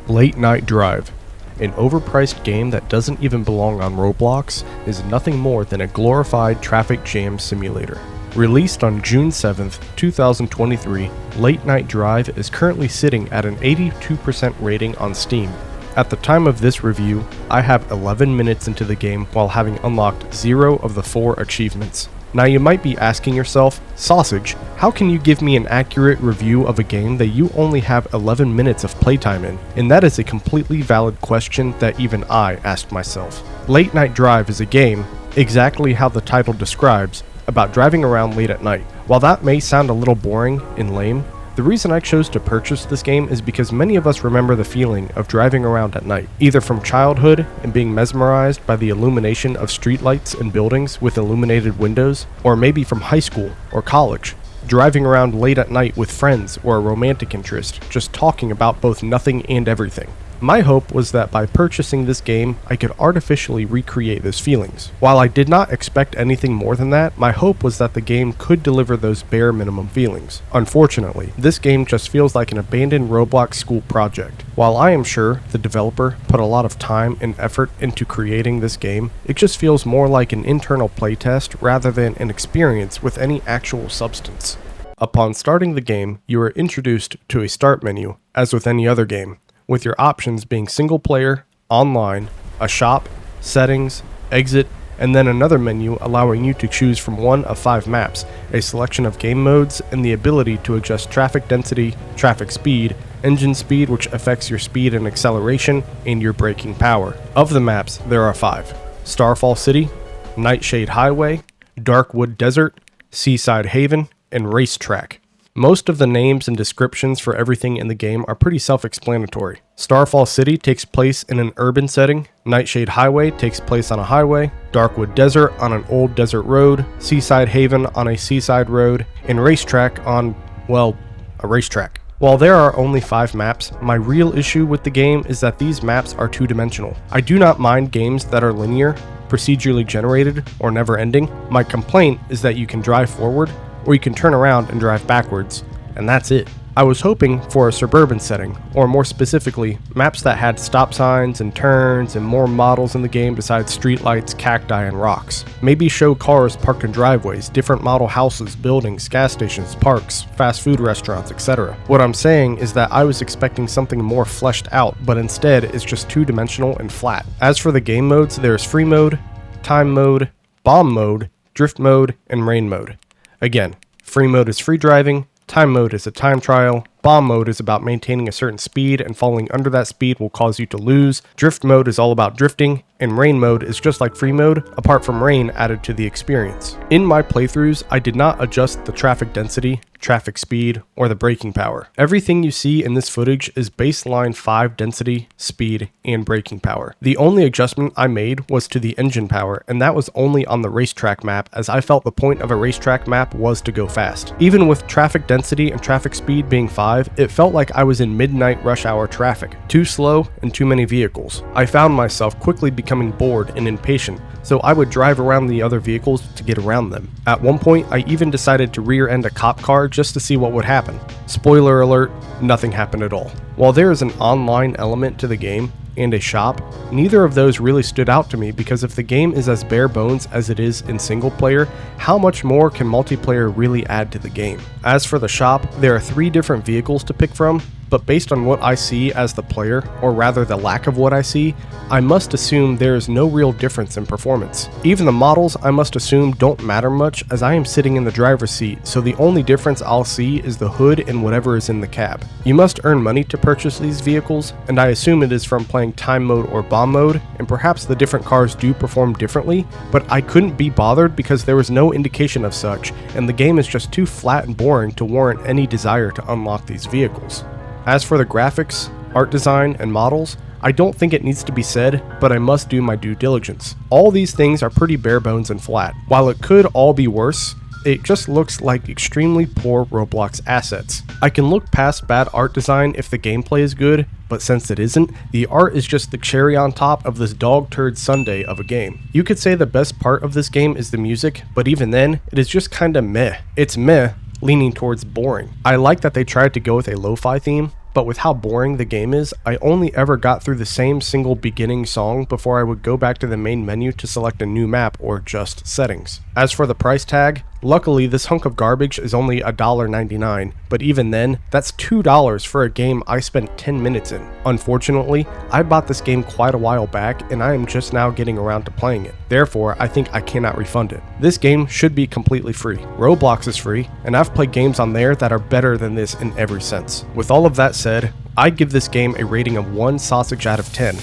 Late Night Drive, an overpriced game that doesn't even belong on Roblox, is nothing more than a glorified traffic jam simulator. Released on June 7th, 2023, Late Night Drive is currently sitting at an 82% rating on Steam. At the time of this review, I have 11 minutes into the game while having unlocked 0 of the 4 achievements. Now you might be asking yourself, Sausage, how can you give me an accurate review of a game that you only have 11 minutes of playtime in? And that is a completely valid question that even I asked myself. Late Night Drive is a game, exactly how the title describes, about driving around late at night. While that may sound a little boring and lame, the reason I chose to purchase this game is because many of us remember the feeling of driving around at night, either from childhood and being mesmerized by the illumination of streetlights and buildings with illuminated windows, or maybe from high school or college, driving around late at night with friends or a romantic interest, just talking about both nothing and everything. My hope was that by purchasing this game, I could artificially recreate those feelings. While I did not expect anything more than that, my hope was that the game could deliver those bare minimum feelings. Unfortunately, this game just feels like an abandoned Roblox school project. While I am sure the developer put a lot of time and effort into creating this game, it just feels more like an internal playtest rather than an experience with any actual substance. Upon starting the game, you are introduced to a start menu, as with any other game, with your options being single player, online, a shop, settings, exit, and then another menu allowing you to choose from one of 5 maps, a selection of game modes, and the ability to adjust traffic density, traffic speed, engine speed which affects your speed and acceleration, and your braking power. Of the maps, there are 5. Starfall City, Nightshade Highway, Darkwood Desert, Seaside Haven, and Racetrack. Most of the names and descriptions for everything in the game are pretty self-explanatory. Starfall City takes place in an urban setting, Nightshade Highway takes place on a highway, Darkwood Desert on an old desert road, Seaside Haven on a seaside road, and Racetrack on, well, a racetrack. While there are only 5 maps, my real issue with the game is that these maps are two-dimensional. I do not mind games that are linear, procedurally generated, or never-ending. My complaint is that you can drive forward, or you can turn around and drive backwards, and that's it. I was hoping for a suburban setting, or more specifically, maps that had stop signs and turns and more models in the game besides streetlights, cacti, and rocks. Maybe show cars parked in driveways, different model houses, buildings, gas stations, parks, fast food restaurants, etc. What I'm saying is that I was expecting something more fleshed out, but instead it's just two-dimensional and flat. As for the game modes, there's free mode, time mode, bomb mode, drift mode, and rain mode. Again, free mode is free driving, time mode is a time trial, bomb mode is about maintaining a certain speed and falling under that speed will cause you to lose, drift mode is all about drifting, and rain mode is just like free mode, apart from rain added to the experience. In my playthroughs, I did not adjust the traffic density, traffic speed, or the braking power. Everything you see in this footage is baseline 5 density, speed, and braking power. The only adjustment I made was to the engine power, and that was only on the racetrack map, as I felt the point of a racetrack map was to go fast. Even with traffic density and traffic speed being 5, it felt like I was in midnight rush hour traffic. Too slow and too many vehicles. I found myself quickly becoming bored and impatient, so I would drive around the other vehicles to get around them. At one point, I even decided to rear-end a cop car just to see what would happen. Spoiler alert, nothing happened at all. While there is an online element to the game, and a shop, neither of those really stood out to me because if the game is as bare bones as it is in single player, how much more can multiplayer really add to the game? As for the shop, there are 3 different vehicles to pick from, but based on what I see as the player, or rather the lack of what I see, I must assume there is no real difference in performance. Even the models I must assume don't matter much as I am sitting in the driver's seat, so the only difference I'll see is the hood and whatever is in the cab. You must earn money to purchase these vehicles, and I assume it is from playing time mode or bomb mode, and perhaps the different cars do perform differently, but I couldn't be bothered because there was no indication of such, and the game is just too flat and boring to warrant any desire to unlock these vehicles. As for the graphics, art design, and models, I don't think it needs to be said, but I must do my due diligence. All these things are pretty bare bones and flat. While it could all be worse, it just looks like extremely poor Roblox assets. I can look past bad art design if the gameplay is good, but since it isn't, the art is just the cherry on top of this dog turd sundae of a game. You could say the best part of this game is the music, but even then, it is just kinda meh. It's meh, leaning towards boring. I like that they tried to go with a lo-fi theme, but with how boring the game is, I only ever got through the same single beginning song before I would go back to the main menu to select a new map or adjust settings. As for the price tag, luckily this hunk of garbage is only $1.99, but even then, that's $2 for a game I spent 10 minutes in. Unfortunately, I bought this game quite a while back and I am just now getting around to playing it. Therefore, I think I cannot refund it. This game should be completely free. Roblox is free, and I've played games on there that are better than this in every sense. With all of that said, I give this game a rating of 1 sausage out of 10.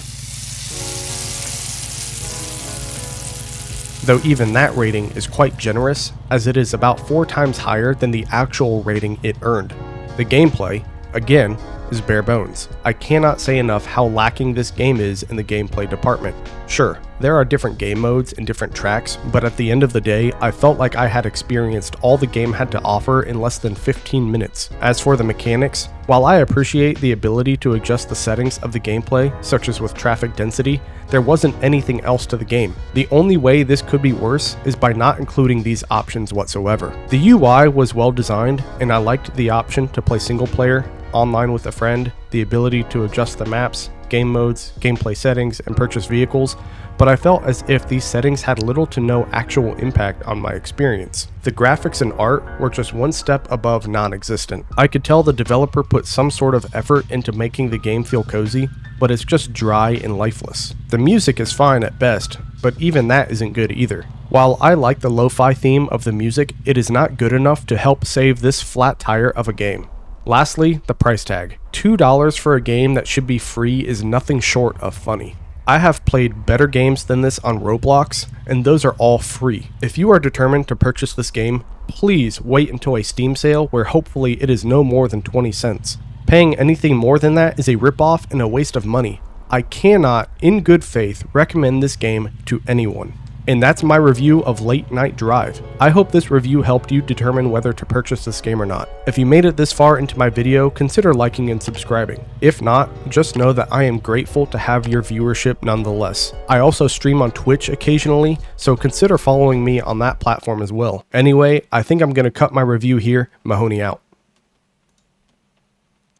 Though even that rating is quite generous, as it is about 4 times higher than the actual rating it earned. The gameplay, again, is bare bones. I cannot say enough how lacking this game is in the gameplay department. Sure, there are different game modes and different tracks, but at the end of the day, I felt like I had experienced all the game had to offer in less than 15 minutes. As for the mechanics, while I appreciate the ability to adjust the settings of the gameplay, such as with traffic density, there wasn't anything else to the game. The only way this could be worse is by not including these options whatsoever. The UI was well designed, and I liked the option to play single player, online with a friend, the ability to adjust the maps, game modes, gameplay settings, and purchase vehicles, but I felt as if these settings had little to no actual impact on my experience. The graphics and art were just one step above non-existent. I could tell the developer put some sort of effort into making the game feel cozy, but it's just dry and lifeless. The music is fine at best, but even that isn't good either. While I like the lo-fi theme of the music, it is not good enough to help save this flat tire of a game. Lastly, the price tag. $2 for a game that should be free is nothing short of funny. I have played better games than this on Roblox, and those are all free. If you are determined to purchase this game, please wait until a Steam sale where hopefully it is no more than 20 cents. Paying anything more than that is a ripoff and a waste of money. I cannot, in good faith, recommend this game to anyone. And that's my review of Late Night Drive. I hope this review helped you determine whether to purchase this game or not. If you made it this far into my video, consider liking and subscribing. If not, just know that I am grateful to have your viewership nonetheless. I also stream on Twitch occasionally, so consider following me on that platform as well. Anyway, I think I'm going to cut my review here. Mahoney out.